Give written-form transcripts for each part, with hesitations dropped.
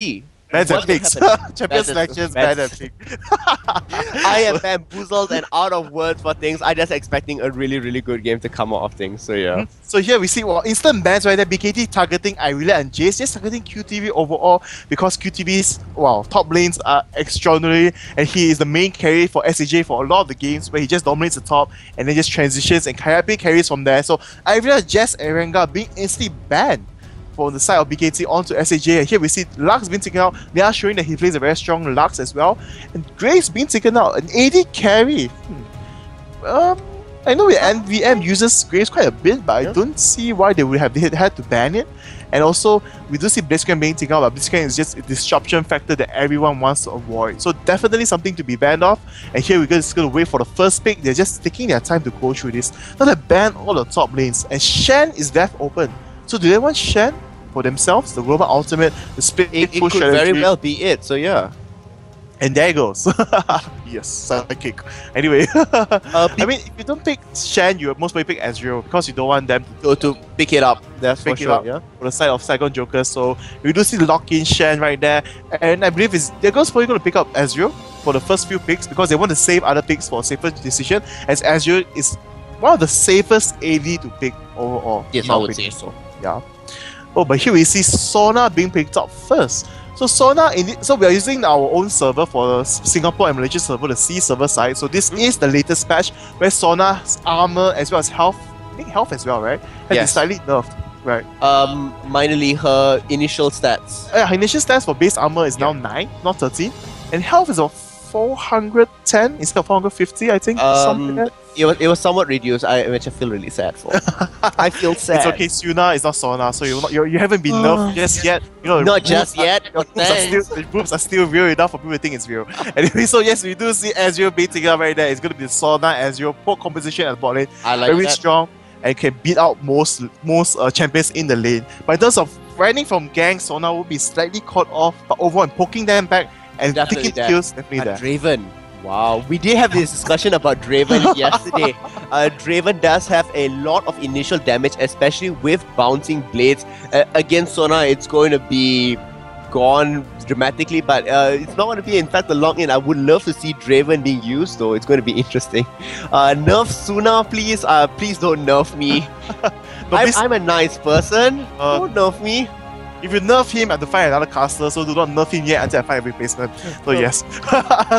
BKT. Bans and picks. Champion Bans and- selections, bans. ban and pick. I am bamboozled and out of words for things. I'm just expecting a really, really good game to come out of things. So yeah. So here we see instant bans right there. BKT targeting Irelia and Jace, just targeting QTV overall because QTV's top lanes are extraordinary, and he is the main carry for SAJ for a lot of the games where he just dominates the top and then just transitions and carries from there. So Irelia, Jess, and Rengar being instantly banned from the side of BKT onto SAJ. And here we see Lux being taken out. They are showing that he plays a very strong Lux as well. And Graves being taken out. An AD carry. I know NVM uses Graves quite a bit, but I don't see why they would have had to ban it. And also, we do see Blitzcrank being taken out, but Blitzcrank is just a disruption factor that everyone wants to avoid. So definitely something to be banned off. And here we're just going to wait for the first pick. They're just taking their time to go through this. Now they ban all the top lanes. And Shen is left open. So do they want Shen for themselves? The global ultimate, the split It push could very strategy. well be it. So yeah. And there it goes. Yes, sidekick. Anyway, I mean, if you don't pick Shen, you most probably pick Ezreal because you don't want them To pick it up. That's for pick it sure. up Yeah. for the side of Saigon Jokers. So we do see lock-in Shen right there. And I believe they're probably going to pick up Ezreal for the first few picks because they want to save other picks for a safer decision, as Ezreal is one of the safest AD to pick overall. Yes, in I my would opinion. say so. Yeah. Oh, but here we see Sona being picked up first. So Sona, so we are using our own server for the Singapore and Malaysia server, the C server side. So this is the latest patch where Sona's armor as well as health, I think health as well, right? Has been Yes. slightly nerfed, right? Minorly her initial stats. Her initial stats for base armor is now 9, not 13. And health is of 410 instead of 450, I think. Something like that. It was somewhat reduced, which I feel really sad for. I feel sad. It's okay, Suna is not Sona, so you haven't been nerfed just yet. You know, Not just yet. The boobs are still real enough for people to think it's real. Anyway, so yes, we do see Ezreal being taken up right there. It's going to be Sona, Ezreal, poor composition at bot lane. I like Very that. strong and can beat out most champions in the lane. But in terms of running from ganks, Sona will be slightly caught off, but overall and poking them back and Definitely picking that. kills, definitely there. Draven. Wow, we did have this discussion about Draven yesterday. Draven does have a lot of initial damage, especially with bouncing blades. Against Sona, it's going to be gone dramatically, but it's not going to be, in fact, a long in. I would love to see Draven being used, though. It's going to be interesting. Nerf Suna, please. Please don't nerf me. I'm a nice person. Don't nerf me. If you nerf him, I have to find another caster, so do not nerf him yet until I find a replacement. So yes.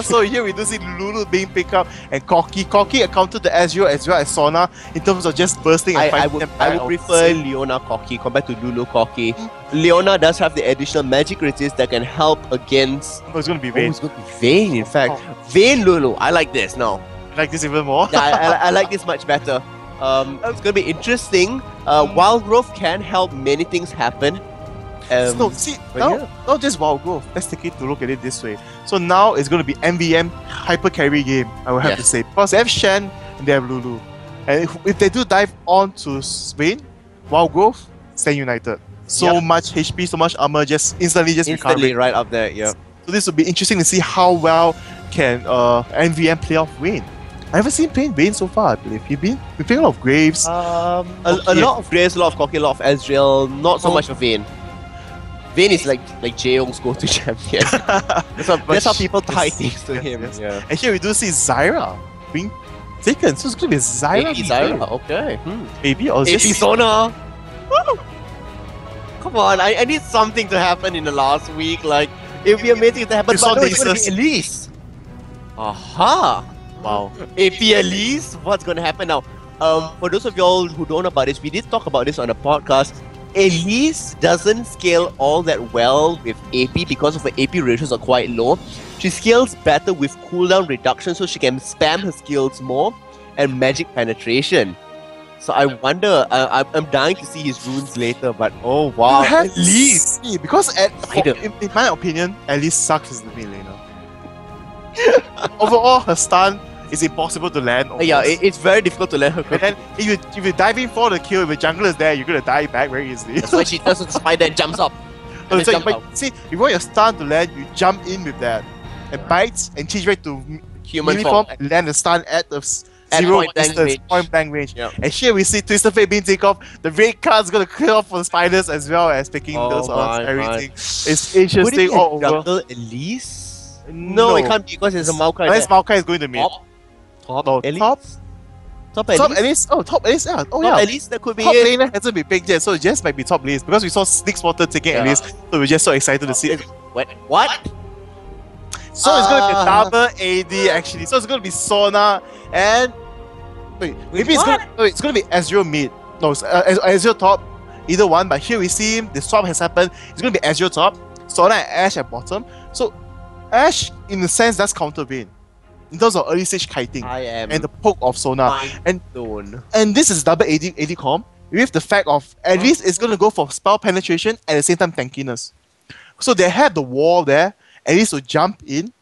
So here we do see Lulu being picked up and Corki. Corki accounted to Ezreal as well as Sona in terms of just bursting and I fighting them back would out. prefer Leona Corki compared to Lulu Corki. Leona does have the additional magic resist that can help against... Oh, it's going to be Oh, Vayne. it's going to be Vayne, in fact. Vayne Lulu. I like this now. Like this even more. Yeah, I like this much better. It's going to be interesting. Wild Growth can help many things happen. No, see, not just Wild Growth. Let's take it to look at it this way. So now it's going to be MVM hyper carry game, I would have to say. Because they have Shen and they have Lulu. And if they do dive on to Vayne, Wild Growth, Stand United. So much HP, so much armor, just instantly recovering. Right up there, yeah. So this will be interesting to see how well can MVM play off Vayne. I haven't seen Vayne so far, I believe. You've been playing a lot of Graves. A lot of Graves, a lot of Corki, a lot of Ezreal, not so much of Vayne. Vayne is like Jaeyoung's go-to champion. that's how people tie things to him. Yes. Yeah. And here we do see Zyra being taken. So it's going to be Zyra. Maybe Zyra, okay. Maybe, or AP just... Sona! Come on, I need something to happen in the last week. Like, it would be amazing if that happened, but no, it's going to be Elise. Aha! Wow. AP Elise? What's going to happen now? For those of y'all who don't know about this, we did talk about this on a podcast. Elise doesn't scale all that well with AP because of her AP ratios are quite low. She scales better with cooldown reduction so she can spam her skills more and magic penetration. So I wonder, I'm dying to see his runes later, but oh wow, Elise! Because in my opinion, Elise sucks as the main laner. Overall, her stun is impossible to land. Yeah, it's very difficult to land her. And then if you dive in for the kill, if the jungler is there, you're gonna die back very easily. That's why she does a spider and jumps up. See, if you want your stun to land, you jump in with that. And bites and change right to human form and land the stun at the At zero point blank distance, range. point blank range. Yep. And here we see Twisted Fate being taken off. The red card's gonna clear off for the spiders as well as picking those off everything. It's Could it interesting be all a over. jungle Elise? No, it can't be because there's a Maokai Unless there. Maokai is going to mid. Top No, Elise? top Top Elise? Elise. Oh, top Elise. Yeah. Oh, Top yeah. Elise, that could be Top it. laner hasn't been picked yet, so it just might be top Elise because we saw Slickswater taking Yeah. Elise, so we're just so excited to see it. What? So it's going to be double AD actually. So it's going to be Sona and maybe it's going to be Ezreal mid. No, it's, Ezreal top. Either one, but here we see him. The swap has happened. It's going to be Ezreal top, Sona and Ashe at bottom. So Ashe, in a sense, that's counter Vayne in terms of early stage kiting I am and the poke of Sona. mind-blown. And this is double AD comp with the fact of at least it's going to go for spell penetration at the same time tankiness. So they have the wall there, at least to jump in,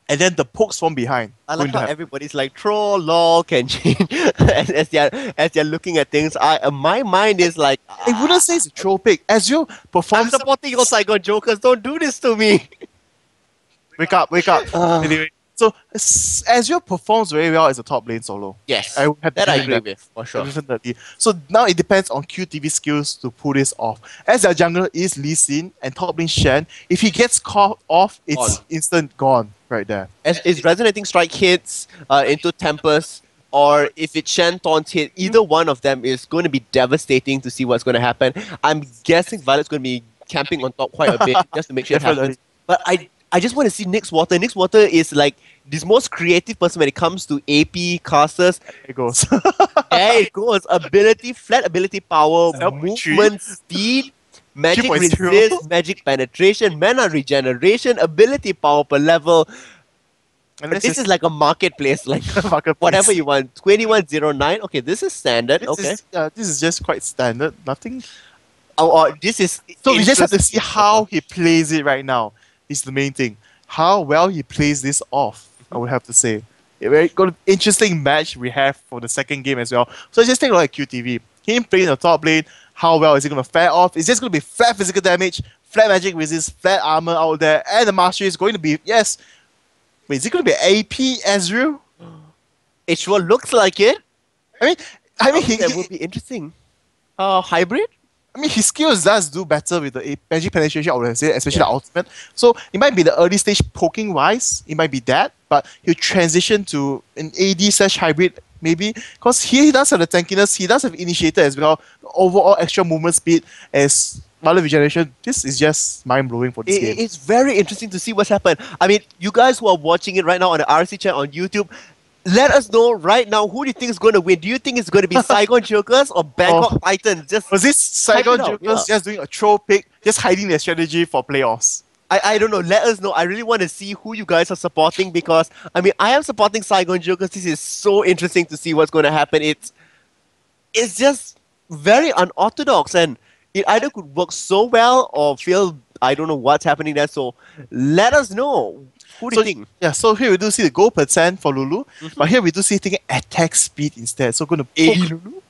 and then the pokes from behind. I like how everybody's like troll, lol, can change as they're looking at things. My mind is like, I wouldn't say it's a troll pick. As you I'm perform, supporting your Saigon Jokers. Don't do this to me. wake up. Anyway, so Ezreal performs very well as a top lane solo. Yes, I would have to that I give agree that. with for sure. Definitely. So now it depends on QTV skills to pull this off. As their jungler is Lee Sin and top lane Shen, if he gets caught off, it's instant gone right there. As resonating strike hits into Tempest, or if it's Shen taunts hit, either one of them is going to be devastating to see what's going to happen. I'm guessing Violet's going to be camping on top quite a bit just to make sure it happens. But I just want to see Nyx Water. Nyx Water is like this most creative person when it comes to AP casters. There it goes. There it goes. Ability, flat ability power, Self-retreat. movement, speed, magic 3.0. resist, magic penetration, mana regeneration, ability power per level. And This is like a marketplace, like whatever you want. 2109. Okay, this is standard. This is just quite standard. Nothing. This is So we just have to see interesting. how he plays it right now. Is the main thing. How well he plays this off, I would have to say. A very good, interesting match we have for the second game as well. So just take a look at QTV. Him playing the top lane, how well is he going to fare off? It's just going to be flat physical damage, flat magic resist, flat armor out there, and the mastery is going to be, yes. Wait, is it going to be AP Ezreal? It sure looks like it. I mean, That would be interesting. Hybrid? I mean, his skills does do better with the magic penetration, I would say, especially the ultimate. So it might be the early stage poking wise, it might be that, but he'll transition to an AD/hybrid maybe, because he does have the tankiness, he does have initiator as well, the overall extra movement speed as mana regeneration. This is just mind blowing for this game. It's very interesting to see what's happened. I mean, you guys who are watching it right now on the RC chat on YouTube, let us know right now who do you think is going to win. Do you think it's going to be Saigon Jokers or Bangkok Titans? Just Was this Saigon type it out, Jokers just doing a troll pick, just hiding their strategy for playoffs? I don't know. Let us know. I really want to see who you guys are supporting because I mean I am supporting Saigon Jokers. This is so interesting to see what's going to happen. It's just very unorthodox and it either could work so well or feel I don't know what's happening there. So let us know. Who do you think? Yeah, so here we do see the gold percent for Lulu, but here we do see taking attack speed instead. So going to poke. Lulu?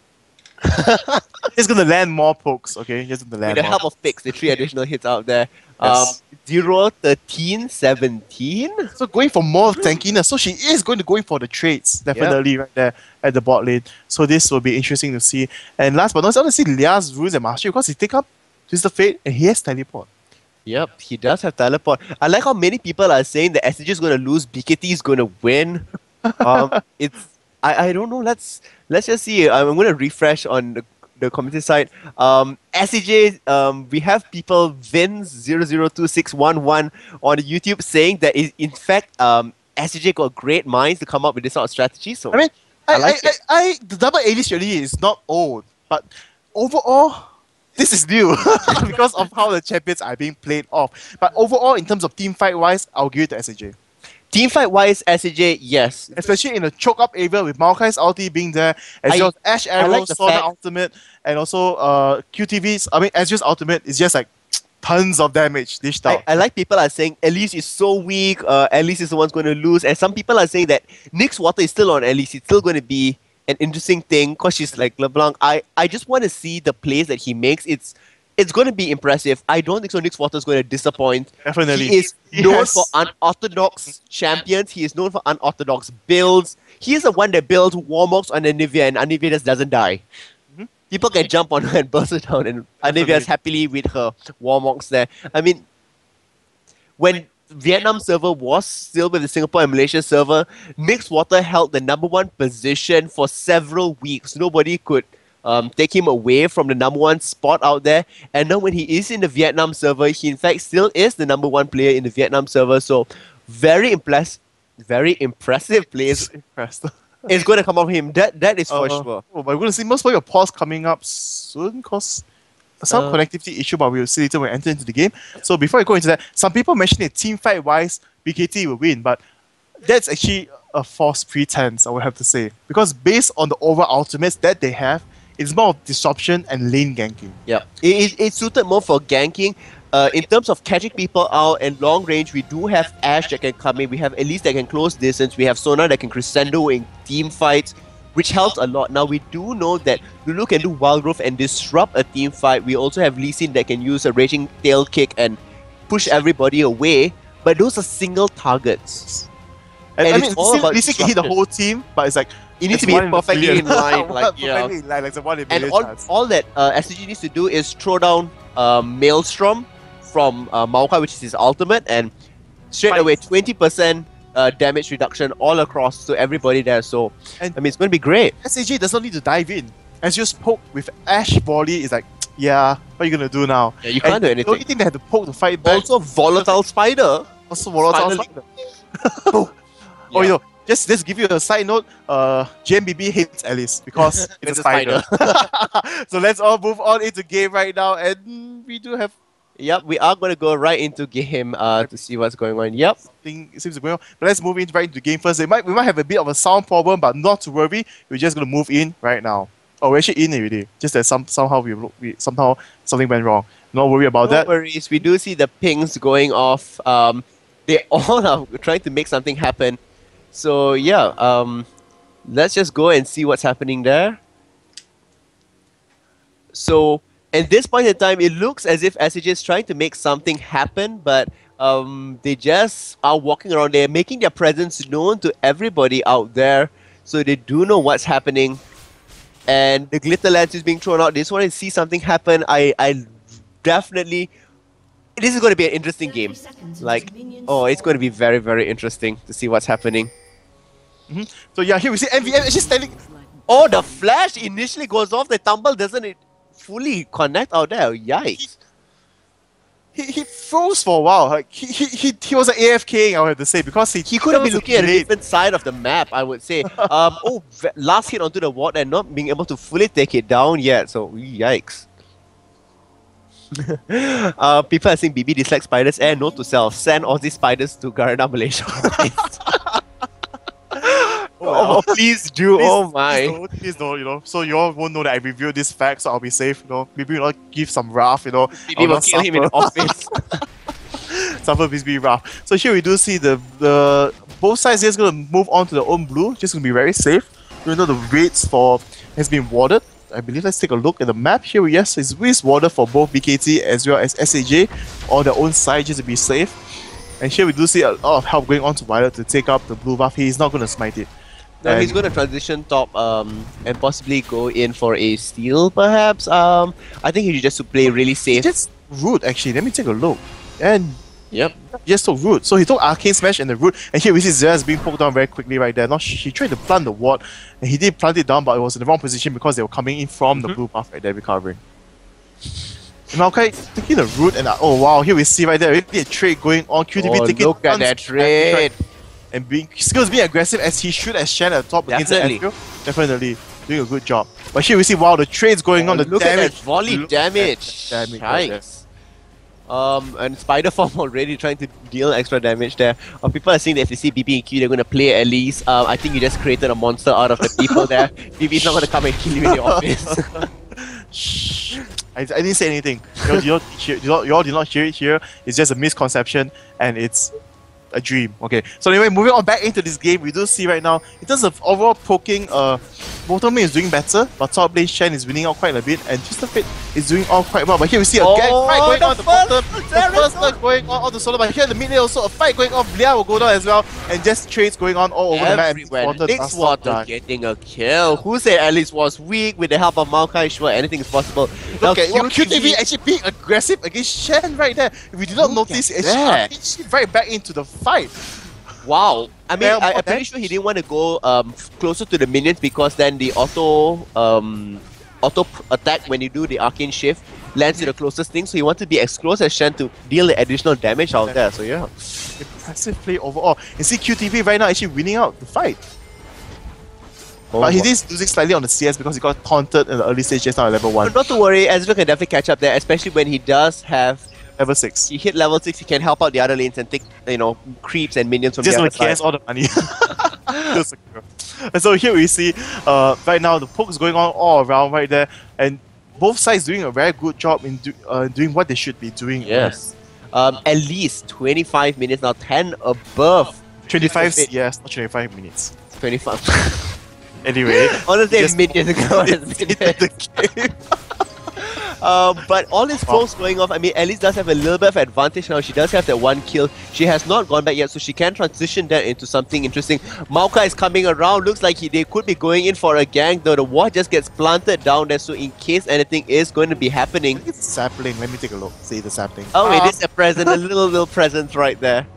He's going to land more pokes, okay? He's going to land With the more. help of Fix, the 3 additional hits out there. Yes. 0, 13, 17. So going for more tankiness. So she is going to go in for the trades, definitely, right there at the bot lane. So this will be interesting to see. And last but not least, I want to see Lia's rules and mastery because he take up Twisted Fate and he has teleport. Yep, he does have teleport. I like how many people are saying that SAJ is going to lose, BKT is going to win. I don't know. Let's just see. I'm going to refresh on the community side. SAJ, we have people Vince002611 on YouTube saying that in fact SAJ got great minds to come up with this sort of strategy. So I mean, I the double AD strategy is not old, but overall, this is new because of how the champions are being played off. But overall, in terms of team fight wise, I'll give it to SAJ. Teamfight wise, SAJ, yes. Especially in a choke up area with Maokai's ulti being there, as well as Ash Arrow, like the Sona fact- ultimate, and also QTV's. I mean, Ezreal's ultimate is just like tons of damage dished out. I like people are saying Elise is so weak, Elise is the one's going to lose, and some people are saying that Nyx Water is still on Elise, it's still going to be an interesting thing because she's like LeBlanc. I just want to see the plays that he makes. It's it's going to be impressive. I don't think so. Nick Water is going to disappoint. Definitely. He is known Yes. for unorthodox champions. He is known for unorthodox builds. He is the one that builds Warmox on Anivia, and Anivia just doesn't die. Mhm. People can jump on her and burst her down, and Anivia is happily with her Warmox there. I mean, when Vietnam server was still with the Singapore and Malaysia server, Nick Water held the #1 position for several weeks. Nobody could take him away from the #1 spot out there. And now when he is in the Vietnam server, he in fact still is the #1 player in the Vietnam server. So very impressive plays Impressed. is going to come out of him. That is for sure. Oh, but we're going to see most of your pause coming up soon because some connectivity issue, but we'll see later when we enter into the game. So before I go into that, some people mentioned that team fight wise, BKT will win, but that's actually a false pretense, I would have to say. Because based on the overall ultimates that they have, it's more of disruption and lane ganking. Yeah, it's suited more for ganking. In terms of catching people out and long range, we do have Ashe that can come in. We have Elise that can close distance. We have Sona that can crescendo in team fights, which helps a lot. Now, we do know that Lulu can do wild growth and disrupt a team fight. We also have Lee Sin that can use a raging tail kick and push everybody away. But those are single targets. And I mean, it's all about Lee Sin can hit the whole team, but it's like it needs to it's be one in a perfectly billion. in line. Like, Perfectly in line, like it's a 1 in a and billion chance. all that SAJ needs to do is throw down Maelstrom from Maokai, which is his ultimate, and straight away 20% damage reduction all across to everybody there. So, And- I mean, it's going to be great. SAJ does not need to dive in. As you poke with Ashe volley, it's like, yeah, what are you going to do now? Yeah, you can't do The anything. only thing they had to poke to fight back Also, volatile spider. also volatile Finally. spider. Oh, you know, just give you a side note, GMBB hates Elise because it's a spider. So let's all move on into game right now, and we do have Yep, we are going to go right into game to see what's going on. Yep. something it seems to be going on. But let's move in right into the game first. We might have a bit of a sound problem, but not to worry. We're just gonna move in right now. Oh, we're actually in already. Just that somehow somehow something went wrong. Not worry about No that. worries. We do see the pings going off. They all are trying to make something happen. So yeah, let's just go and see what's happening there. So at this point in time, it looks as if SAJ is trying to make something happen, but they just are walking around. They're making their presence known to everybody out there, so they do know what's happening. And the glitter lance is being thrown out. They just want to see something happen. I definitely... This is going to be an interesting game. Like, oh, it's going to be very, very interesting to see what's happening. So yeah, here we see MVM actually standing. Oh, the flash initially goes off. The tumble doesn't fully connect out there. Yikes. He froze for a while. Like he was an AFK, I would have to say, because He could have been was looking at a delayed. different side of the map, I would say. Last hit onto the ward and not being able to fully take it down yet. So, yikes. People are saying BB dislikes spiders and note to self, send all these spiders to Garena Malaysia. Oh, please do. Oh my. Please don't, you know. So you all won't know that I revealed this fact, so I'll be safe, you know. Maybe we'll not give some wrath, you know. BB will kill him in the office. Suffer please be rough. So here we do see the both sides just gonna move on to their own blue, just gonna be very safe. Even though the raids for has been warded. I believe let's take a look at the map here. Yes, it's warded for both BKT as well as SAJ on their own side just to be safe. And here we do see a lot of help going on to Violet to take up the blue buff. He's not gonna smite it. No, he's going to transition top and possibly go in for a steal, perhaps. I think he should just play really safe. Just root actually. Let me take a look. And Yep. just took root. So he took Arcane Smash and the root. And here we see Zeus being poked down very quickly right there. Now he tried to plant the ward. And he did plant it down, but it was in the wrong position because they were coming in from the blue buff right there recovering. And Maokai taking the root and oh wow, here we see right there already a trade going on. QTV taking look at tons that of trade. and being being aggressive as he should as Shen at the top against the Definitely. Ezreal. Definitely doing a good job. But here we see wow, the trade's going on, the Look damage. at that volley Look at damage. that damage right there. Yikes. And Spider Form already trying to deal extra damage there. People are saying that if they see BB and Q, they're going to play Elise. I think you just created a monster out of the people there. BB's not going to come and kill you in the office. Shh. I didn't say anything. You all did not hear it here. It's just a misconception, and it's a dream. Okay, so anyway, moving on back into this game, we do see right now, in terms of overall poking, bottom lane is doing better, but top lane Shen is winning out quite a bit, and Twisted Fate is doing all quite well. But here we see a fight going on the bottom, the first one going on the solo, but here in the mid lane also a fight going on, Blia will go down as well, and just trades going on all over the map. Nixwater getting a kill. Who said Elise was weak? With the help of Maokai, sure, anything is possible. Look at QTV actually being aggressive against Shen right there. If we did not notice, it's actually right back into the fight. Wow. I mean, I'm pretty sure he didn't want to go closer to the minions because then the auto attack when you do the arcane shift lands to the closest thing. So he wanted to be as close as Shen to deal the additional damage out there. So yeah. Impressive play overall. You see QTV right now actually winning out the fight. But he is losing slightly on the CS because he got taunted in the early stage just now at level 1. But not to worry, Ezreal can definitely catch up there, especially when he does have level 6. He hit level 6, he can help out the other lanes and take, you know, creeps and minions from the other side. Just all the money. And so here we see, right now the poke is going on all around right there, and both sides doing a very good job in doing what they should be doing. Yes. At least 25 minutes now, 10 above. 25 CS, not 25 minutes. 25. Anyway, honestly, minions ago the game. But all this close going off, I mean, Elise does have a little bit of advantage now. She does have that 1 kill. She has not gone back yet, so she can transition that into something interesting. Maokai is coming around. Looks like they could be going in for a gank, though the wall just gets planted down there, so in case anything is going to be happening. It's sapling. Let me take a look. See the sapling. Oh, it is a present, a little present right there.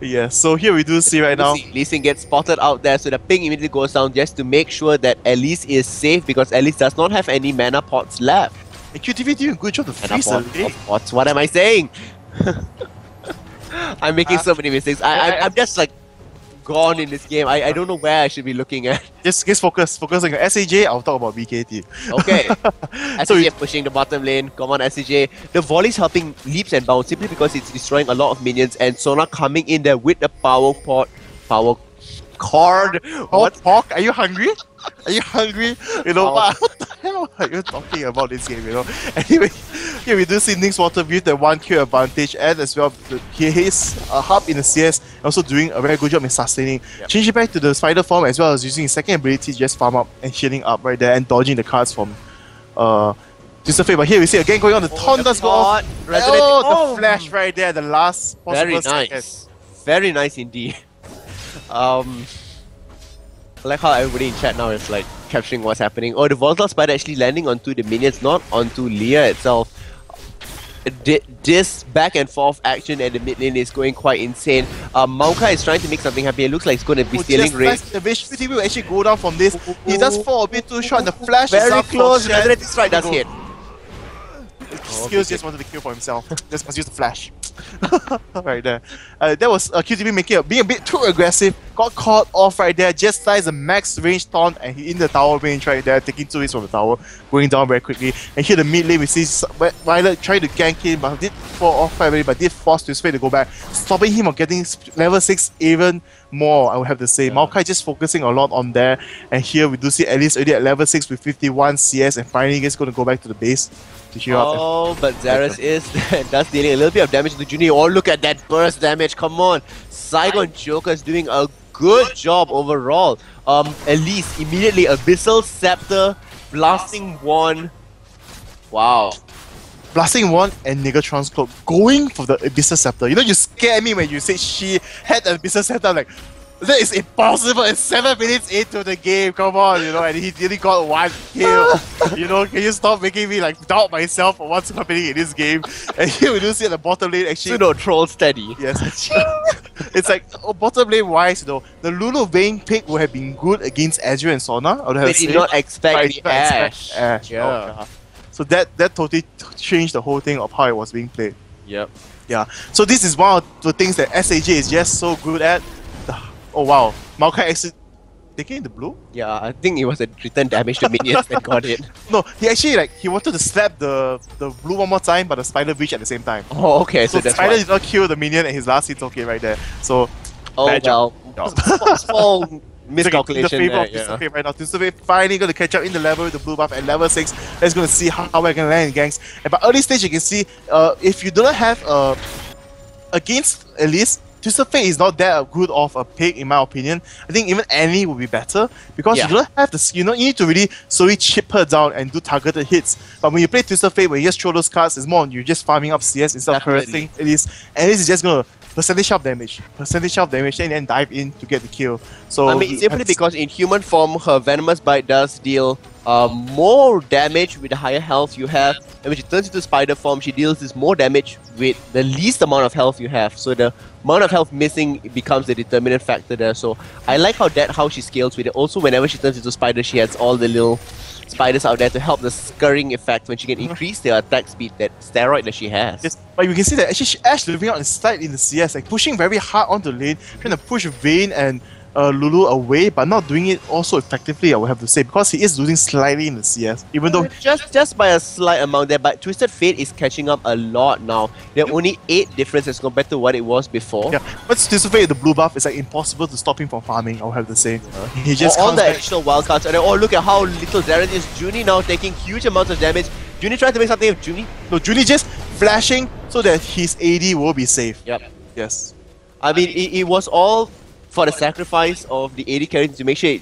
Yeah, so here we do see right now Elise gets spotted out there, so the ping immediately goes down just to make sure that Elise is safe because Elise does not have any mana pots left. And QTV doing a good job to freeze the pots. What am I saying? I'm making so many mistakes. I'm just like gone in this game. I don't know where I should be looking at. Just focusing on SAJ. I'll talk about BKT. Okay. SAJ pushing the bottom lane. Come on, SAJ. The volley's helping leaps and bounds simply because it's destroying a lot of minions, and Sona coming in there with the power card. What talk? Are you hungry? Are you hungry? You know what the hell are you talking about this game? You know. Anyway, here we do see Nixwater with the 1 kill advantage, and as well he is a hub in the CS, also doing a very good job in sustaining. Changing back to the spider form as well as using his second ability to just farm up and shielding up right there and dodging the cards from Twisted Fate. But here we see again going on, the taunt does go off. Oh, the flash right there, the last possible second. Very nice indeed. I like how everybody in chat now is like capturing what's happening. Oh, the volatile spider actually landing onto the minions, not onto Leah itself. This back and forth action at the mid lane is going quite insane. Maokai is trying to make something happen. It looks like he's going to be stealing raid. The Vishpiti will actually go down from this. He does fall a bit too short, and the flash very is close. Resurrecting strike does hit. Skills just wanted to kill for himself. Just must use the flash. Right there. That was QTV being a bit too aggressive. Got caught off right there. Just slides a max range taunt, and he in the tower range right there, taking 2 hits from the tower, going down very quickly. And here the mid lane we see Violet trying to gank him, but did fall off quite a bit, but did force his way to go back, stopping him from getting level 6 even more, I would have to say. Maokai just focusing a lot on there, and here we do see Elise already at level 6 with 51 CS, and finally he's going to go back to the base. But Xerath does dealing a little bit of damage to Juni. Oh, look at that burst damage. Come on. Saigon Jokers doing a good job overall. Elise immediately Abyssal Scepter, Blasting Wand. Wow. Blasting Wand and Negatron's Cloak going for the Abyssal Scepter. You know, you scared me when you said she had the Abyssal Scepter. I'm like, that is impossible. It's 7 minutes into the game. Come on, you know, and he really got 1 kill. You know, can you stop making me like doubt myself for what's happening in this game? And here we do see at the bottom lane actually. Pseudo troll steady. Yes. It's like bottom lane wise, you know, the Lulu Vayne pick would have been good against Ezreal and Sona. I would have did not expect the Ashe. Yeah. So that totally changed the whole thing of how it was being played. Yep. Yeah. So this is one of the things that SAJ is just so good at. Oh wow, Maokai actually taking the blue? Yeah, I think it was a return damage to minions that got it. No, he actually he wanted to slap the blue one more time, but the spider reached at the same time. Oh, okay, so the spider did not kill the minion, and his last hit's okay right there. So small miscalculation there. Right now, Twisted Fate finally going to catch up in the level with the blue buff at level 6. Let's going to see how we're going to land in ganks. And by early stage, you can see if you do not have against Elise, Twisted Fate is not that good of a pick in my opinion. I think even Annie would be better because you don't have the, you need to really slowly chip her down and do targeted hits. But when you play Twisted Fate, when you just throw those cards, it's more on you just farming up CS instead of harassing Elise. And Elise is just gonna percentage of damage, and then dive in to get the kill. So I mean, simply because in human form, her Venomous Bite does deal more damage with the higher health you have, and when she turns into spider form, she deals this more damage with the least amount of health you have. So the amount of health missing becomes the determinant factor there. So I like how she scales with it. Also, whenever she turns into spider, she has all the little spiders out there to help the scurrying effect when she can increase their attack speed, that steroid that she has. Yes, but you can see that actually Ash living out inside in the CS, like pushing very hard onto the lane, trying to push Vayne and Lulu away, but not doing it also effectively, I would have to say, because he is losing slightly in the CS, even though... Just by a slight amount there, but Twisted Fate is catching up a lot now. There are only 8 differences compared to what it was before. Yeah, but Twisted Fate, the blue buff, is like impossible to stop him from farming, I would have to say. He just all the additional wildcards, and oh, look at how little Darren is. Junie now taking huge amounts of damage. Junie trying to make something of Junie. No, Junie just flashing so that his AD will be safe. Yep. Yes. I mean, it was all for the sacrifice of the AD carry to make sure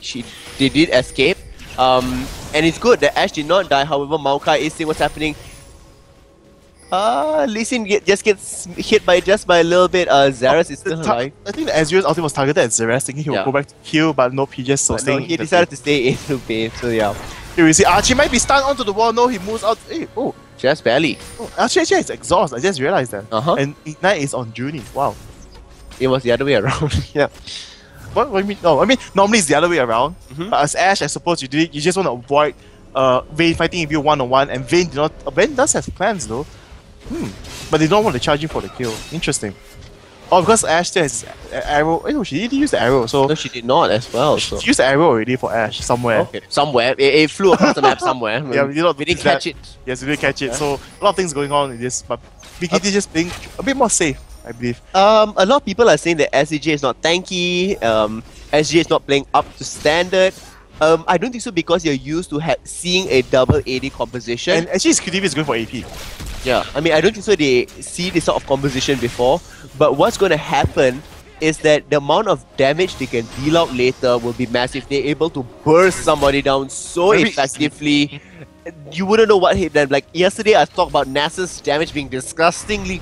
they did escape. And it's good that Ash did not die. However, Maokai is seeing what's happening. Lee Sin just gets hit by a little bit. Xerath is still alive. I think the Ezreal's ultimate was targeted at Xerath, thinking he would go back to kill, but nope, he just sustained. No, he decided to stay in to pay, so yeah. Here we see Archie might be stunned onto the wall. No, he moves out. Hey, oh. Just barely. Oh, Archie actually has exhaust. I just realized that. And Ignite is on Junie. Wow. It was the other way around. Yeah. What do you mean? No, I mean normally it's the other way around. But as Ash, I suppose you just want to avoid Vayne fighting with you one-on-one, and Vayne does have plans though. But they don't want to charge him for the kill. Interesting. Oh, because Ash still has arrow. Oh, no, she did use the arrow. So no, she did not as well. So she used the arrow already for Ash somewhere. Okay, somewhere. It flew across the map somewhere. Yeah, we didn't catch it. Yes, we didn't catch it. So a lot of things going on in this, but BKT just being a bit more safe, I believe. A lot of people are saying that SAJ is not tanky. SJ is not playing up to standard. I don't think so because you're used to seeing a double AD composition. And actually, his QTV is going for AP. Yeah, I mean, I don't think so they see this sort of composition before, but what's going to happen is that the amount of damage they can deal out later will be massive. They're able to burst somebody down so effectively. You wouldn't know what hit them. Like yesterday, I talked about Nasa's damage being disgustingly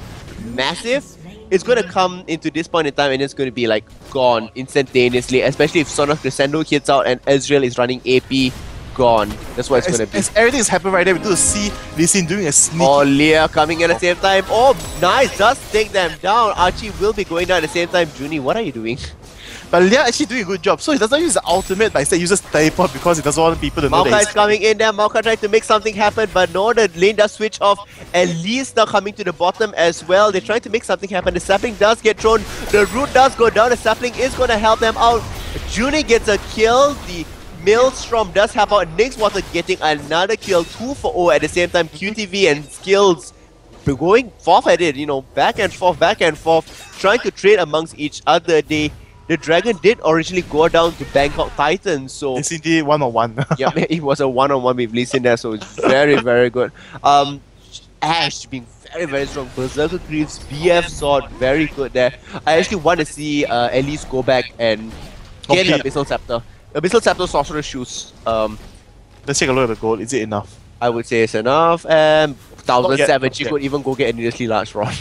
massive. It's going to come into this point in time and it's going to be like gone instantaneously, especially if Sona's Crescendo hits out and Ezreal is running AP. Gone. That's what it's going to be. As everything's happening right there, we do see Lee Sin doing a sneaky... Oh, Leah coming at the same time. Oh, nice. Does take them down. Archie will be going down at the same time. Junie, what are you doing? But Leah actually doing a good job. So he does not use the ultimate, but instead uses teleport because he doesn't want people to know that Maokai is coming in there. Maokai trying to make something happen, but no, the lane does switch off. Elise now coming to the bottom as well. They're trying to make something happen. The sapling does get thrown. The root does go down. The sapling is going to help them out. Junie gets a kill. The Maelstrom does help out. Nixwater getting another kill. 2 for O at the same time. QTV and skills going forth at it, back and forth, trying to trade amongst each other. The dragon did originally go down to Bangkok Titan, so it's indeed one-on-one. Yeah, it was a one-on-one with Lee Sin there, so it's very, very good. Ash being very, very strong. Berserker Greaves, BF Sword, very good there. I actually want to see Elise go back and get her Abyssal Scepter. Abyssal Scepter Sorcerer's Shoes. Let's take a look at the gold. Is it enough? I would say it's enough. 1007, she could even go get a needlessly large rod.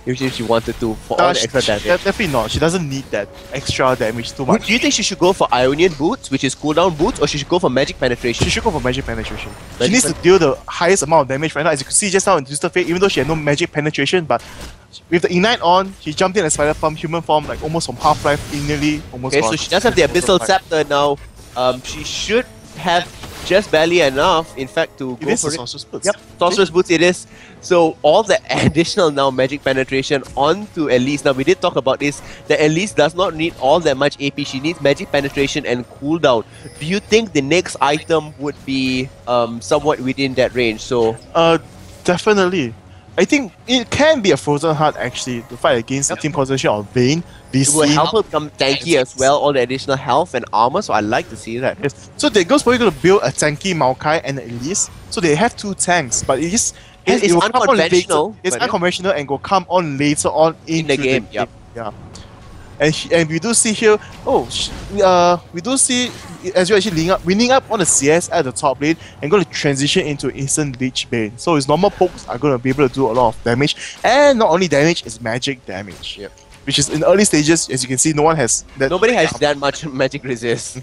If she wanted to, for all the extra damage. Definitely not. She doesn't need that extra damage too much. Do you think she should go for Ionian Boots, which is cooldown boots, or she should go for Magic Penetration? She should go for Magic Penetration. She needs to deal the highest amount of damage right now. As you can see just now in Twisted Fate, even though she had no Magic Penetration, but with the Ignite on, she jumped in as Spider Form, human form, like almost from Half-Life, nearly almost gone. So she does have the Abyssal Scepter now. She should have just barely enough, in fact, to go for it. Sorcerer's Boots. Yep, Sorcerer's Boots it is. So all the additional now Magic Penetration onto Elise. Now we did talk about this, that Elise does not need all that much AP. She needs Magic Penetration and cooldown. Do you think the next item would be somewhat within that range? So definitely. I think it can be a Frozen Heart actually to fight against the team concentration of Vayne. It will help her become tanky as well, all the additional health and armor, so I like to see that. Yes. So they goes probably going to build a tanky Maokai and an Elise. So they have 2 tanks, but it's unconventional. It's unconventional and will come on later on in the game. Yep. Yeah. And we do see here, we do see Ezreal actually winning up on the CS at the top lane and going to transition into instant Lich Bane. So his normal pokes are going to be able to do a lot of damage, and not only damage, it's magic damage. Yep. Which is in early stages, as you can see, nobody has that much magic resist.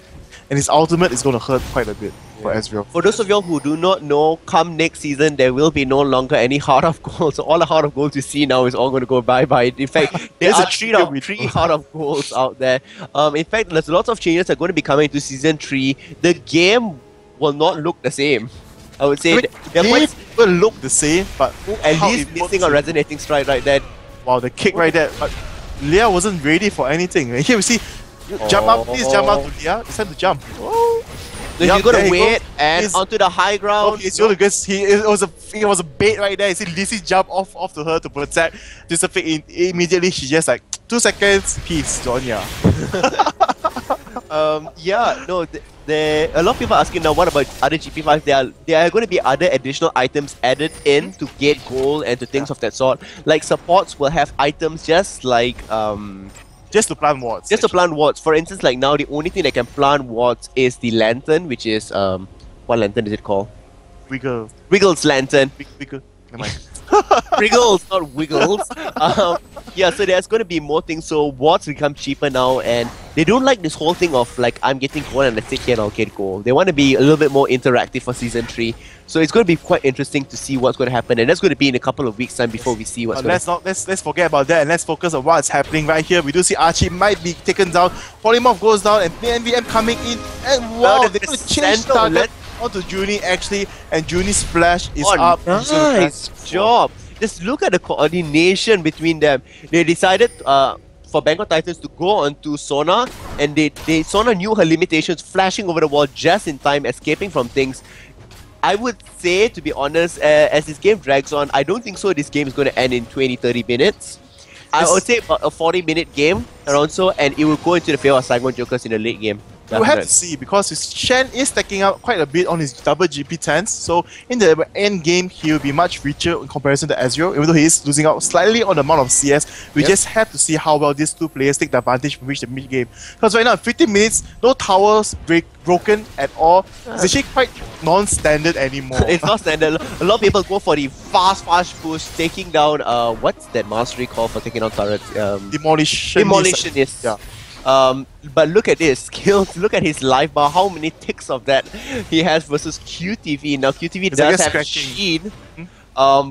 And his ultimate is going to hurt quite a bit for Ezreal. For those of y'all who do not know, come next season, there will be no longer any Heart of Gold. So all the Heart of Gold you see now is all going to go bye-bye. In fact, there are three Heart of Golds out there. In fact, there's lots of changes that are going to be coming into Season 3. The game will not look the same. I would say it will look the same, but at least missing a resonating strike right there. Wow, the kick right there. But Leah wasn't ready for anything. And here we see, jump up, please jump up to Leah. It's time to jump. So he's gonna wait and onto the high ground. Okay, so it was a bait right there. You see Elise jump off to her to protect. Immediately she just like 2 seconds, peace, Zonya. A lot of people are asking now, what about other GP5s? There are going to be other additional items added in to get gold and to things of that sort. Like supports will have items just like just to plant wards. Just to plant wards. For instance, like now the only thing that can plant wards is the lantern, which is what lantern is it called? Wiggles lantern. Wiggle. Never mind. Wriggles, not Wiggles. So there's going to be more things. So wards become cheaper now, and they don't like this whole thing of like I'm getting gold and I sit here and I'll get gold. They want to be a little bit more interactive for Season 3. So it's going to be quite interesting to see what's going to happen, and that's going to be in a couple of weeks' time before we see what's going to happen. Let's forget about that and let's focus on what's happening right here. We do see Archie might be taken down, Polymorph goes down, and NVM coming in, and wow, they're going to change target onto Junie actually, and Junie's splash is up. Nice job. Just look at the coordination between them. They decided for Bangkok Titans to go onto Sona, and Sona knew her limitations, flashing over the wall just in time, escaping from things. I would say, to be honest, as this game drags on, I don't think so this game is going to end in 20-30 minutes. I would say about a 40-minute game around so, and it will go into the favor of Saigon Jokers in the late game. We'll have to see, because his Shen is stacking up quite a bit on his double GP tens, so in the end game he'll be much richer in comparison to Ezreal, even though he is losing out slightly on the amount of CS. We just have to see how well these two players take the advantage to reach the mid game. Because right now, 15 minutes, no towers broken at all. It's actually quite non-standard anymore. It's not standard. A lot of people go for the fast push, taking down what's that mastery called for taking down turrets? Demolitionist. Yeah. But look at this skills, look at his life bar, how many ticks of that he has versus QTV. Now QTV does have Sheen,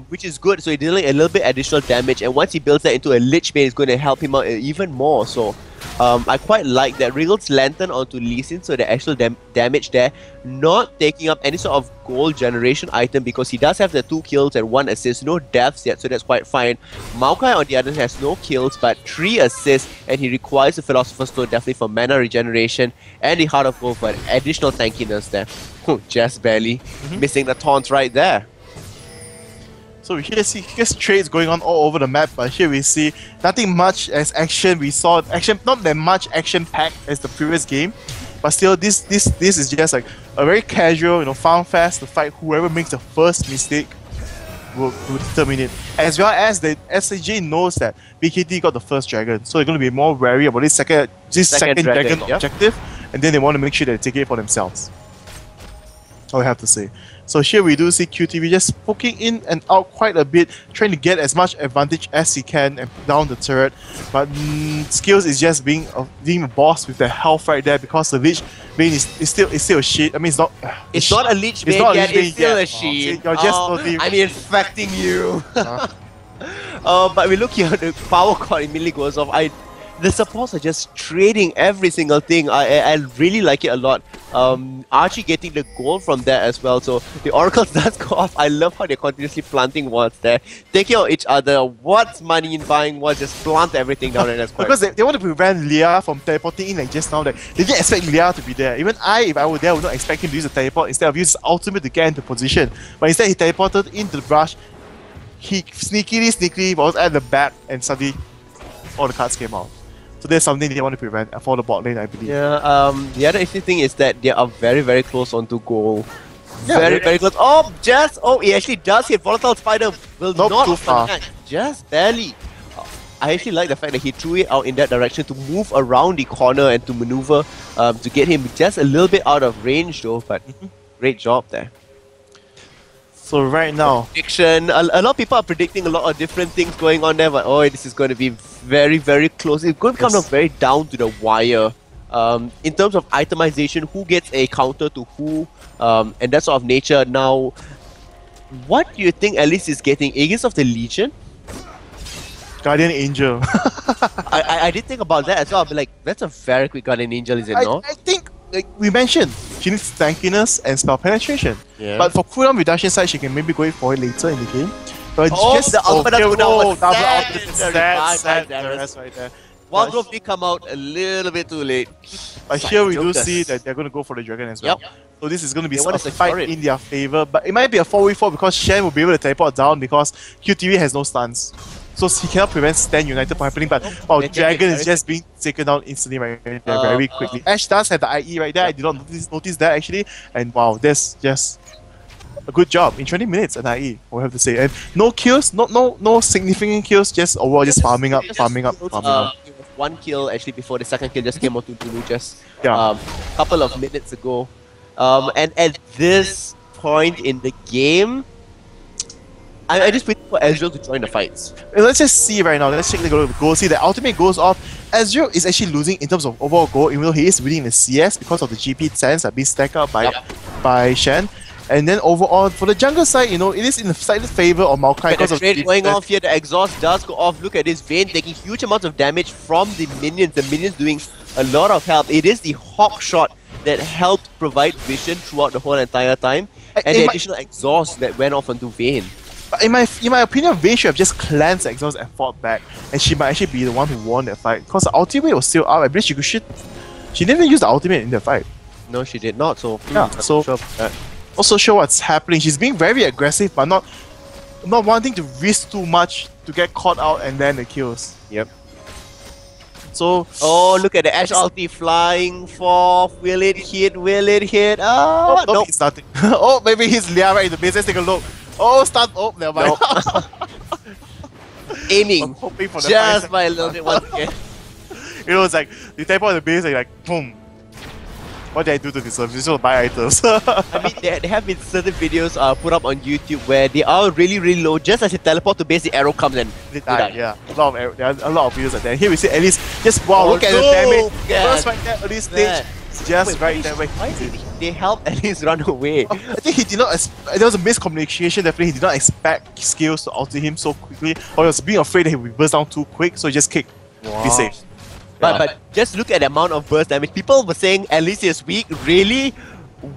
which is good, so he's dealing a little bit additional damage, and once he builds that into a Lich Bane, it's going to help him out even more. So I quite like that. Wriggles Lantern onto Lee Sin, so the actual damage there, not taking up any sort of gold generation item because he does have the 2 kills and 1 assist, no deaths yet, so that's quite fine. Maokai on the other hand has no kills but 3 assists, and he requires the Philosopher's Stone definitely for mana regeneration and the Heart of Gold for additional tankiness there. Just barely missing the taunts right there. So we here see trades going on all over the map, but here we see nothing much as action. We saw action, not that much action packed as the previous game, but still this is just like a very casual, farm fast to fight. Whoever makes the first mistake will determine it. As well as the SAJ knows that BKT got the first dragon, so they're going to be more wary about this second dragon objective, and then they want to make sure they take it for themselves. That's all I have to say. So here we do see QTV just poking in and out quite a bit, trying to get as much advantage as he can and down the turret. But Skills is just being a boss with the health right there, because the Lich Bane is still a shit. I mean, it's not a Lich Bane yet, it's still a shit. You're just totally... I'm infecting you. But we look here, the power cord immediately goes off. The supports are just trading every single thing. I really like it a lot. Archie getting the gold from there as well. So the oracles does go off. I love how they're continuously planting wards there, taking out each other. What's money in buying wards? Just plant everything down, and that's quite. Because they want to prevent Leah from teleporting in like just now. They didn't expect Leah to be there. Even if I were there, I would not expect him to use a teleport instead of use his ultimate to get into position. But instead he teleported into the brush. He sneakily was at the back, and suddenly all the cards came out. So there's something they want to prevent for the bot lane, I believe. Yeah, the other interesting thing is that they are very, very close onto goal. Yeah, very close. Oh, he actually does hit. Volatile Spider will not too far. just barely. I actually like the fact that he threw it out in that direction to move around the corner and to maneuver to get him just a little bit out of range though, but great job there. So right now, Prediction. A lot of people are predicting a lot of different things going on there, but this is going to be very, very close. It's going to come very down to the wire. In terms of itemization, who gets a counter to who, and that sort of nature. Now, what do you think Elise is getting? Aegis of the Legion? Guardian Angel. I did think about that as well. I'll be like, that's a very quick Guardian Angel, is it not? I think, like we mentioned, she needs tankiness and spell penetration. Yeah. But for cooldown reduction side, she can maybe go for it later in the game. But the ultimate cooldown was sad. That's right there. Wild Grove did come out a little bit too late. But here we do see that they're going to go for the dragon as well. Yep. So this is going to be They a fight in their favor. But it might be a 4v4 because Shen will be able to teleport down because QTV has no stuns. So he cannot prevent Stand United from happening. But Dragon is just being taken down instantly right there, very quickly. Ash does have the IE right there. I did not notice that actually. And wow, that's just a good job in 20 minutes an IE, I have to say. And no kills, no significant kills, just overall just farming up. One kill actually before the second kill just came out to Dulu just Yeah. couple of minutes ago. And at this point in the game, I just waiting for Ezreal to join the fights. Let's just see right now. Let's check the goal. See, the ultimate goes off. Ezreal is actually losing in terms of overall goal, even though he is winning the CS because of the GP 10s that are being stacked up by Shen. And then overall, for the jungle side, it is in the slightly favor of Maokai because the of trade going off here. The exhaust does go off. Look at this Vayne taking huge amounts of damage from the minions. The minions doing a lot of help. It is the Hawk shot that helped provide vision throughout the whole entire time, and the additional exhaust that went off onto Vayne. In my opinion, Vayne should have just cleansed the exhaust and fought back, and she might actually be the one who won that fight because the ultimate was still up. I believe she didn't even use the ultimate in the fight. No, she did not. So Also show what's happening. She's being very aggressive, but not wanting to risk too much to get caught out and then the kills. Yep. So look at the Ash ulti flying forth. Will it hit? Oh, nope, it's nothing. Oh, maybe he's Lia right in the base. Let's take a look. Oh, start. Oh, never mind. Aiming hoping for the just by a little bit once again. It's like you type on the base and you're like, boom. What did I do to deserve this? Just buy items. I mean, there have been certain videos put up on YouTube where they are really, really low. Just as they teleport to base, the arrow comes and they die. Yeah, there are a lot of videos like that. Here we see Elise just look at the damage. First right there, early stage, just right there. Why did they help Elise run away? I think he did not. There was a miscommunication. Definitely, he did not expect skills to ulti him so quickly, or he was being afraid that he would burst down too quick. So he just kicked. Wow. Be safe. But just look at the amount of burst damage. People were saying Elise is weak. Really?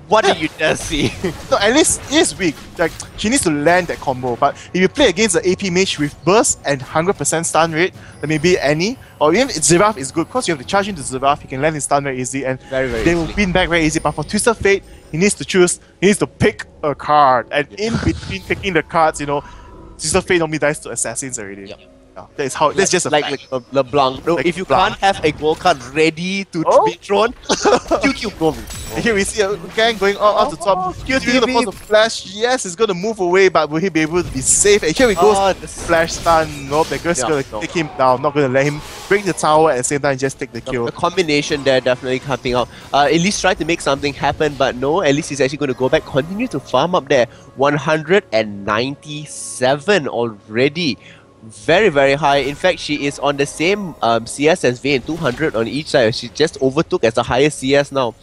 What did you just see? No, Elise is weak. Like, she needs to land that combo. But if you play against the AP mage with burst and 100% stun rate, then maybe Annie or even Zerath is good because you have to charge into Zerath. He can land his stun very easy and they will win back very easy. But for Twisted Fate, he needs to choose. He needs to pick a card, and in between picking the cards, Twisted Fate normally dies to assassins already. Yep. Yeah, that's just a like LeBlanc. No, if you can't have a gold card ready to be thrown, QQ go. Here we see a gang going off the top. QTV the flash. Yes, it's gonna move away, but will he be able to be safe? And here we go. Flash stun. Nope, that girl's gonna take him down. Not gonna let him break the tower at the same time and just take the kill. The combination there definitely helping out. Elise tried to make something happen, but no. Elise is actually going to go back, continue to farm up there. 197 already. Very, very high. In fact, she is on the same CS as Vayne, 200 on each side. She just overtook as the highest CS now.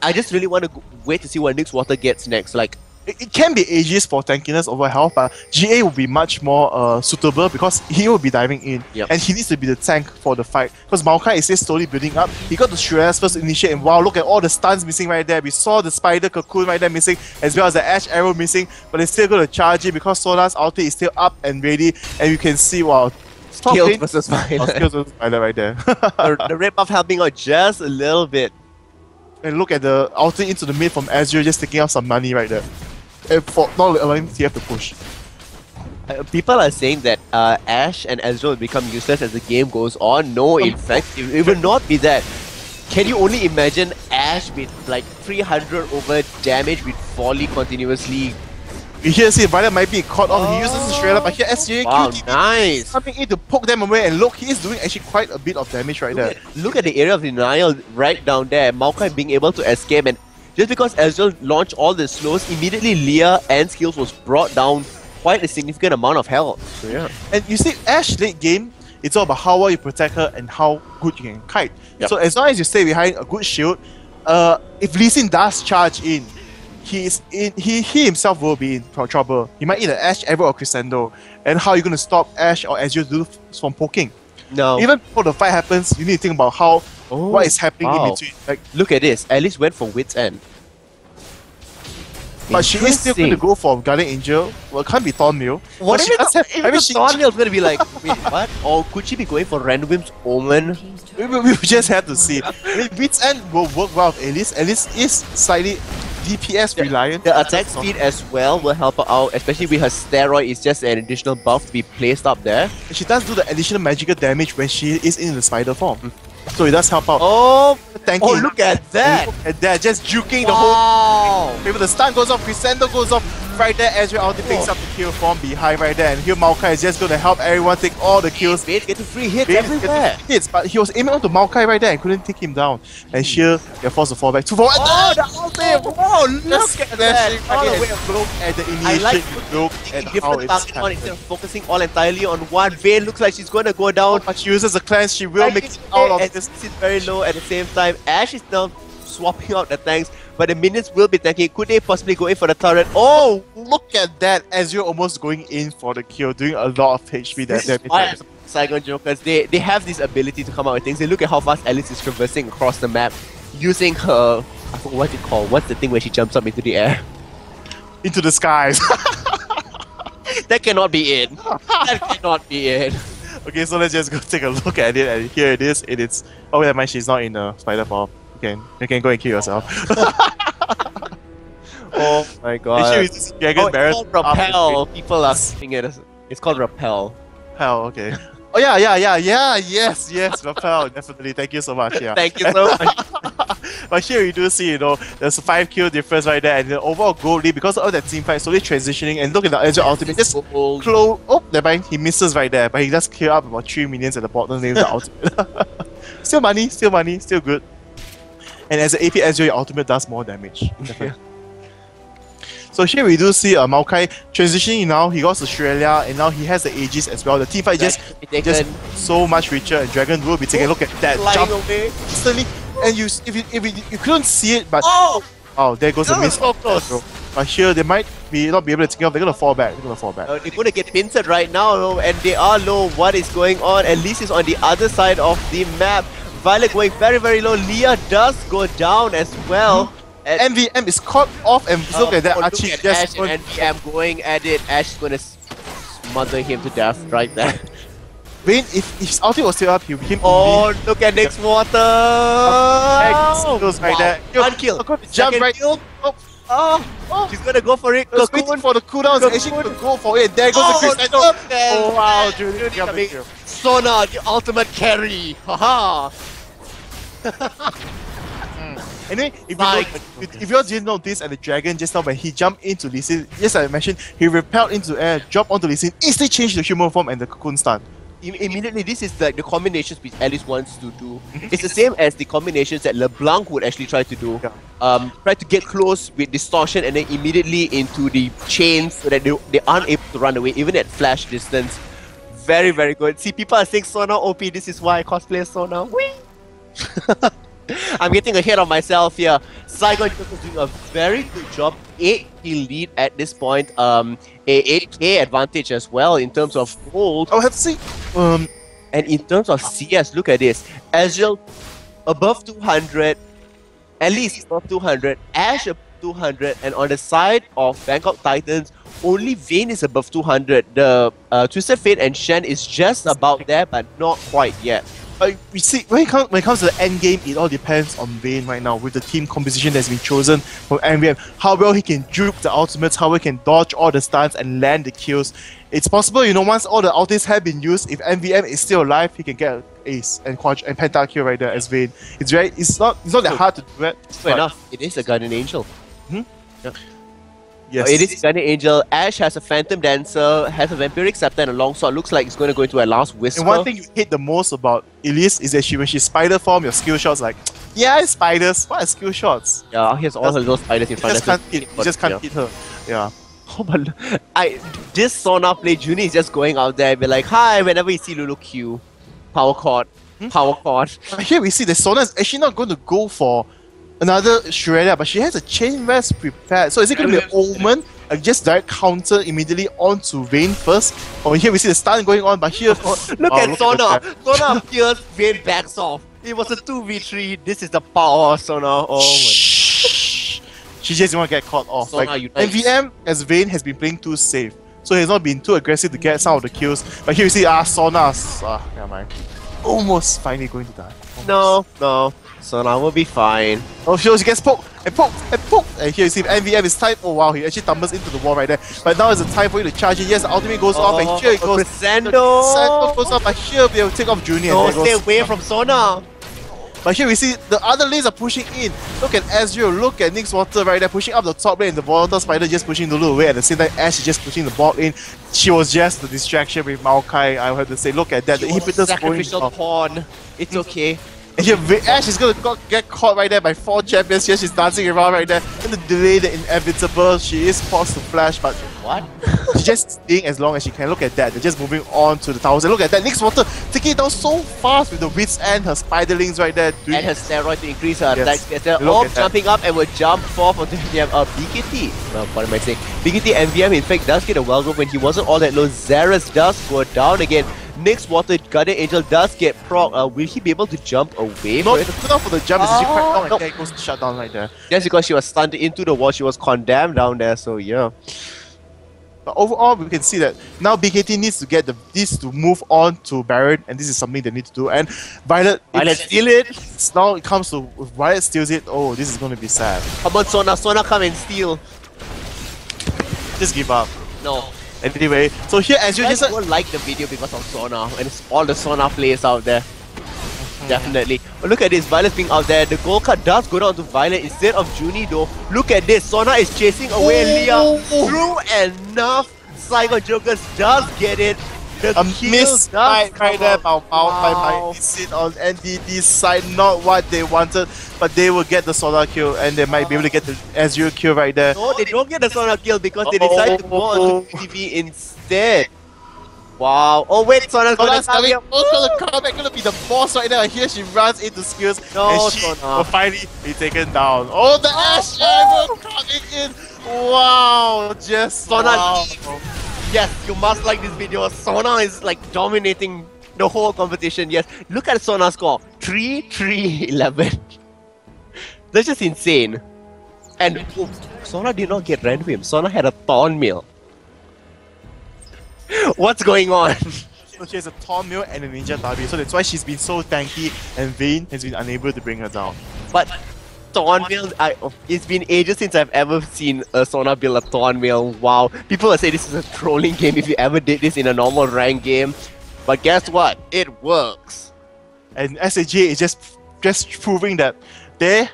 I just really want to wait to see what Nyx Water gets next. Like, it can be Aegis for tankiness over health, but GA will be much more suitable because he will be diving in, and he needs to be the tank for the fight. Because Maokai is still slowly building up. He got the Shreyas first initiate, and wow, look at all the stuns missing right there. We saw the Spider Cocoon right there missing, as well as the Ash Arrow missing, but they're still going to charge it because Sola's ulti is still up and ready, and you can see, wow, skills versus Violet. Skills versus Violet right there. The red buff helping out just a little bit. And look at the ulti into the mid from Azure, just taking out some money right there. For not allowing TF to push. People are saying that Ash and Ezreal will become useless as the game goes on. No, in fact, it will not be that. Can you only imagine Ash with like 300 over damage with volley continuously We here see Violet might be caught off. He uses the Shredder, but here SJ Wow, QTV nice. coming in to poke them away, and look, he's doing actually quite a bit of damage right there. Look at the area of denial right down there. Maokai being able to escape, and just because Ezreal launched all the slows, immediately Leah and skills was brought down quite a significant amount of health. So yeah. And you see, Ashe late game, it's all about how well you protect her and how good you can kite. Yep. So as long as you stay behind a good shield, if Lee Sin does charge in, he himself will be in trouble. He might either Ashe, Ever, or Crescendo. And how are you going to stop Ashe or Ezreal from poking? No. Even before the fight happens, you need to think about what is happening in between. Like, look at this. Elise went for Wit's End. but she is still going to go for Guardian Angel. Well, it can't be Thornmail. What she does have, Thornmail's going to be like, wait, what? Or could she be going for Random's Omen? we just have to see. I mean, Wit's End will work well with Elise. Elise is slightly DPS reliant. The attack speed as well will help her out, especially with her steroid. It's just an additional buff to be placed up there. She does do the additional magical damage when she is in the spider form. So it does help out. Oh, tanking. Oh, look at that! Look at that, just juking the whole. Maybe the stun goes off, Crescendo goes off. Right there, Ezreal ulti picks up the kill from behind right there, and here Maokai is just gonna help everyone take all the kills. Bait getting free hits everywhere. Hits, but he was aiming onto Maokai right there and couldn't take him down. And here, they're forced to fall back. 2 forward. Oh, the ulti! Oh, look at that! Look at the initiation. I like look at how different it's target on happening. instead of focusing all entirely on one. Vayne looks like she's going to go down. But she uses the cleanse, she will make it out of this. This is very low at the same time. Ashe is now swapping out the tanks, but the minions will be tanking. Could they possibly go in for the turret? Oh, look at that! Ezreal almost going in for the kill, doing a lot of HP. This is why Saigon Jokers, they have this ability to come out with things. They look at how fast Elise is traversing across the map using her, I forgot what it's called. What's the thing where she jumps up into the air? Into the skies. That cannot be it. That cannot be it. Okay, so let's just go take a look at it, and here it is. It's oh, wait, mind, she's not in the spider form. You can go and kill yourself. Oh my god. It's Dragon it's called Repel. People are saying it as it's called Repel. Hell, okay. Oh yes, Repel, definitely. Thank you so much. Yeah. Thank you so much. But here you do see, there's a 5 kill difference right there, and the overall goal lead because of that team fight slowly transitioning. And look at the Ezreal ultimate, just close. Oh, never mind, he misses right there, but he does clear up about 3 minions at the bottom lane with the ultimate. Still money, still good. And as an AP Ezreal, your ultimate does more damage. So here we do see Maokai transitioning now. He got Australia, and now he has the Aegis as well. The team fight just so much richer, and Dragon will be taking a look at that jump instantly. And if you couldn't see it, but oh, there goes the miss. So close. But here they might not be able to take off. They're gonna fall back. They're gonna get pincered right now, and they are low. What is going on? Elise is on the other side of the map. Violet going very, very low. Leah does go down as well. MVM is caught off, and look at that. Archie just MVM going at it. Ash is gonna smother him to death right there. Vayne, if his ulti was still up, he'll be look at next water. Goes right there. One kill. Jump right. Oh, she's gonna go for it. Waiting for the cooldowns. Actually gonna go for it. There goes the Crescendo. Oh wow, Judy. Sona, the ultimate carry. Haha. Anyway, if you all didn't know this, and the dragon just now when he jumped into Lee Sin, yes, I mentioned he repelled into air, dropped onto Lee Sin, instantly changed the human form and the cocoon stun. Immediately, this is like the combinations which Elise wants to do. It's the same as the combinations that LeBlanc would actually try to do. Try to get close with distortion and then immediately into the chains so that they aren't able to run away, even at flash distance. Very, very good. See, people are saying Sona OP, this is why I cosplay Sona. Whee! I'm getting ahead of myself here. Saigon Jokers doing a very good job. 8 kill lead at this point. A 8k advantage as well in terms of gold. I'll have to see. And in terms of CS, look at this. Ezreal above 200, Elise above 200, Ashe above 200, and on the side of Bangkok Titans, only Vayne is above 200. The Twisted Fate and Shen is just about there, but not quite yet. We see when it comes to the end game, it all depends on Vayne right now with the team composition that's been chosen from MVM. How well he can juke the ultimates, how well he can dodge all the stuns and land the kills. It's possible, once all the ultimates have been used, if MVM is still alive, he can get an ace and penta kill right there as Vayne. It's not that hard to do it. Fair enough. It is a Guardian Angel. Yes. It is Garena Angel. Ash has a Phantom Dancer, has a Vampiric Scepter and a Longsword. Looks like it's going to go into a last Whisper. And one thing you hate the most about Elise is that when she's spider form, your skill shots like, yeah, it's spiders. What are skill shots? Yeah, he has all her little spiders in front of him. You just can't hit her. Yeah. Oh, but this Sona play, Junie is just going out there and be like, hi, whenever you see Lulu Q, power chord, power chord. Here we see that Sona is actually not going to go for another Shredder, but she has a Chain Rest prepared. So is it going to be an Omen? Just direct counter immediately onto Vayne first. Oh, here we see the stun going on, but here... look at Sona! Sona appears, Vayne backs off. It was a 2v3. This is the power of Sona. Oh my... She just want to get caught off. Sona like, unites. MVM as Vayne has been playing too safe, so he's not been too aggressive to get some of the kills. But here we see Sona's yeah, man, almost finally going to die. No. Sona will be fine. Oh, she gets poked and poked and poked. And here you see MVM is time. Oh wow, he actually tumbles into the wall right there. But now is the time for you to charge it. Yes, the ultimate goes off, and here it goes. Crescendo Goes off, but here we'll take off Junior. No, stay away from Sona. But here we see the other lanes are pushing in. Look at Ezreal, look at Nyx Water right there, pushing up the top lane. The Volatile Spider just pushing Lulu away. At the same time, Ash is just pushing the bot lane. She was just the distraction with Maokai, I have to say. Look at that, the impetus going sacrificial pawn. It's okay. And here Ash is going to get caught right there by 4 champions. Here she's dancing around right there. And the delay, the inevitable. She is forced to flash, but what? She's just staying as long as she can. Look at that. They're just moving on to the towers. And look at that. Nyx Water taking it down so fast with the wits and her spiderlings right there. And her steroid to increase her Yes. attacks. They're all jumping up and will jump forth onto MVM. BKT. What am I saying? BKT MVM in fact does get a well go when he wasn't all that low. Xerath does go down again. Nyx Water, Garena Angel does get proc. Will he be able to jump away? Not for the jump, it's actually quite long and it goes to shut down right there. Just because she was stunned into the wall, she was condemned down there, so yeah. But overall, we can see that now BKT needs to get this to move on to Baron, and this is something they need to do. And Violet steal it. Now it comes to if Violet steals it. Oh, this is going to be sad. Come on, Sona, come and steal. Just give up. No. Anyway, so here as you just won't like the video because of Sona, and it's all the Sona players out there. Definitely. But look at this, Violet being out there. The gold card does go down to Violet instead of Junie though. Look at this, Sona is chasing away Leah. True enough, Saigon Jokers does get it. The miss right there by Elise on NDD's side, not what they wanted, but they will get the solar kill and they might be able to get the Ezreal kill right there. No, they don't get the solar kill because they decide to go on to TV instead. Wow. Oh wait, Sona's gonna come here. Gonna be the boss right now. Here she runs into skills and she will finally be taken down. Oh, the Ash Arrow coming in. Wow, just Sona. Wow. Yes, you must like this video. Sona is like dominating the whole competition. Yes, look at Sona's score. 3-3-11. That's just insane. And Sona did not get Renwim. Sona had a Thorn Mill. What's going on? So she has a Thorn Mill and a Ninja Tabi, so that's why she's been so tanky and Vayne has been unable to bring her down. But Thorn Mill, it's been ages since I've ever seen a Sona build a Thorn Mill. Wow. People will say this is a trolling game if you ever did this in a normal rank game. But guess what? It works. And SAJ is just proving that they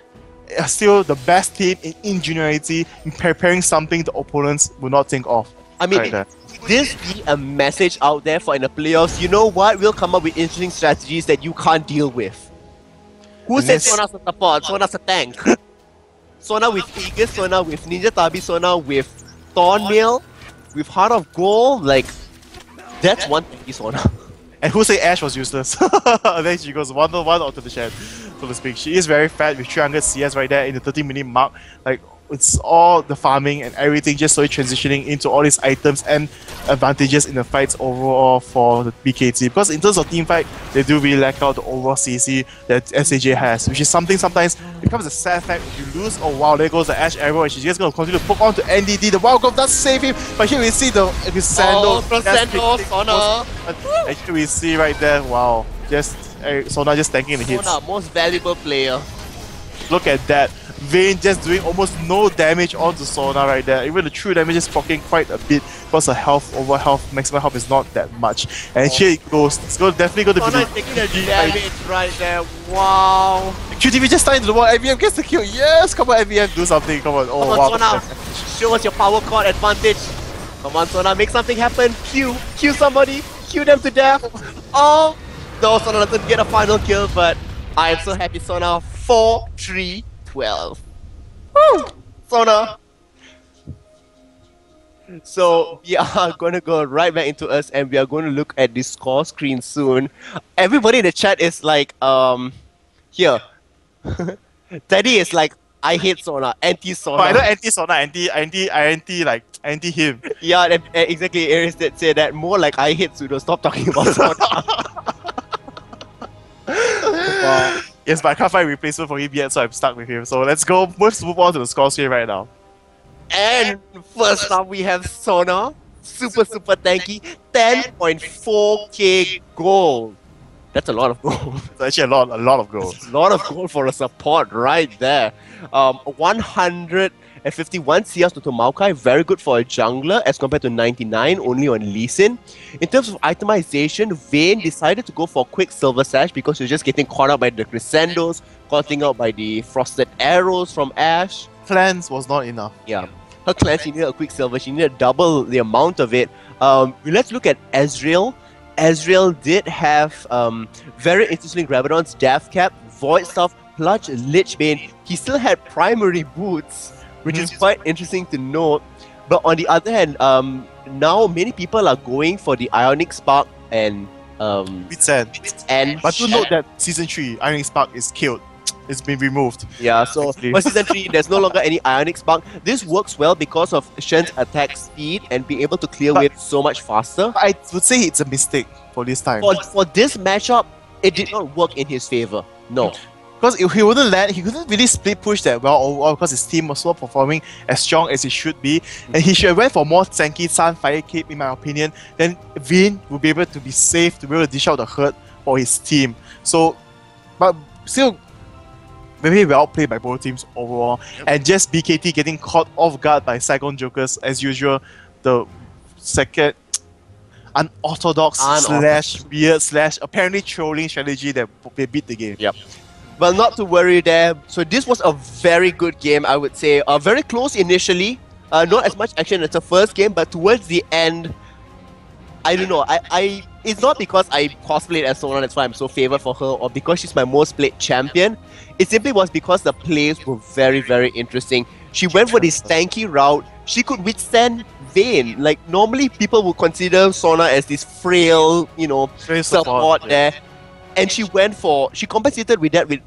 are still the best team in ingenuity in preparing something the opponents will not think of. I mean, this be a message out there for in the playoffs. You know what? We'll come up with interesting strategies that you can't deal with. Who said Sona's a support? Sona's a tank. Sona with Aegis, Sona with Ninja Tabi, Sona with Thorn Mill, with Heart of Gold, like, that's one tanky Sona. And who said Ash was useless? Then she goes 1-on-1 onto the shed, so to speak. She is very fat with 300 CS right there in the 30-minute mark. Like, it's all the farming and everything just slowly transitioning into all these items and advantages in the fights overall for the BKT. Because in terms of team fight, they do really lack out the overall CC that SAJ has, which is something sometimes becomes a sad fact if you lose. Oh wow, there goes the Ash Arrow and she's just going to continue to poke on to NDD. The Wild Growth does save him, but here we see the Sando. Sona. And here we see right there, wow, just Sona just tanking the hits. Sona, most valuable player. Look at that. Vayne just doing almost no damage onto Sona right there. Even the true damage is proccing quite a bit because her health, over health, maximum health is not that much. And here it goes. It's definitely going to be. Sona is taking the damage right there. Wow. QTV just started into the wall. IVM gets the kill. Yes, come on, IVM, do something. Come on. Oh, Come on, wow. Sona. Show us your power chord advantage. Come on, Sona, make something happen. Q somebody. Q them to death. Oh, no, Sona doesn't get a final kill, but I am so happy, Sona. 4-3-12. Woo! Sona. So we are going to go right back into us, and we are going to look at the score screen soon. Everybody in the chat is like, here. Teddy is like, I hate Sona, anti-Sona. Oh, I know anti-Sona, anti him. Yeah, exactly. Aries did say that. More like, I hate Sudo, stop talking about Sona. Yes, but I can't find a replacement for him yet, so I'm stuck with him. So let's go. Let's move on to the score screen right now. And first up, we have Sona. Super tanky. 10.4k gold. That's a lot of gold. It's actually a lot of gold. A lot of gold for a support right there. 151 CS to Maokai, very good for a jungler as compared to 99 only on Lee Sin. In terms of itemization, Vayne decided to go for a quick silver sash because she was just getting caught up by the crescendos, caught out by the frosted arrows from Ashe. Cleanse was not enough. Yeah. Her cleanse, she needed a quick silver, she needed double the amount of it. Let's look at Ezreal. Ezreal did have very interesting Rabadon's Death Cap, Void Staff, Clutch, Lichbane. He still had primary boots, which is quite interesting to note. But on the other hand, now many people are going for the Ionic Spark and Bits End. But do note that Season 3, Ionic Spark is killed. It's been removed. Yeah, so for Season 3, there's no longer any Ionic Spark. This works well because of Shen's attack speed and being able to clear waves so much faster. I would say it's a mistake for this time. For this matchup, it did not work in his favor. No. Because if he wouldn't land, he couldn't really split push that well overall because his team was not performing as strong as it should be. And he should have went for more tanky Sunfire Cape in my opinion. Then Vayne would be able to be safe to be able to dish out the hurt for his team. So, but still, very well played by both teams overall. And just BKT getting caught off guard by Saigon Jokers as usual. The second unorthodox slash weird slash apparently trolling strategy that they beat the game. Yep. Well, not to worry there. So this was a very good game, I would say. Very close initially. Not as much action as the first game, but towards the end, I don't know. It's not because I cosplayed as Sona, that's why I'm so favored for her, or because she's my most played champion. It simply was because the plays were very, very interesting. She went for this tanky route. She could withstand Vayne. Like, normally people would consider Sona as this frail, support there. And she compensated with that with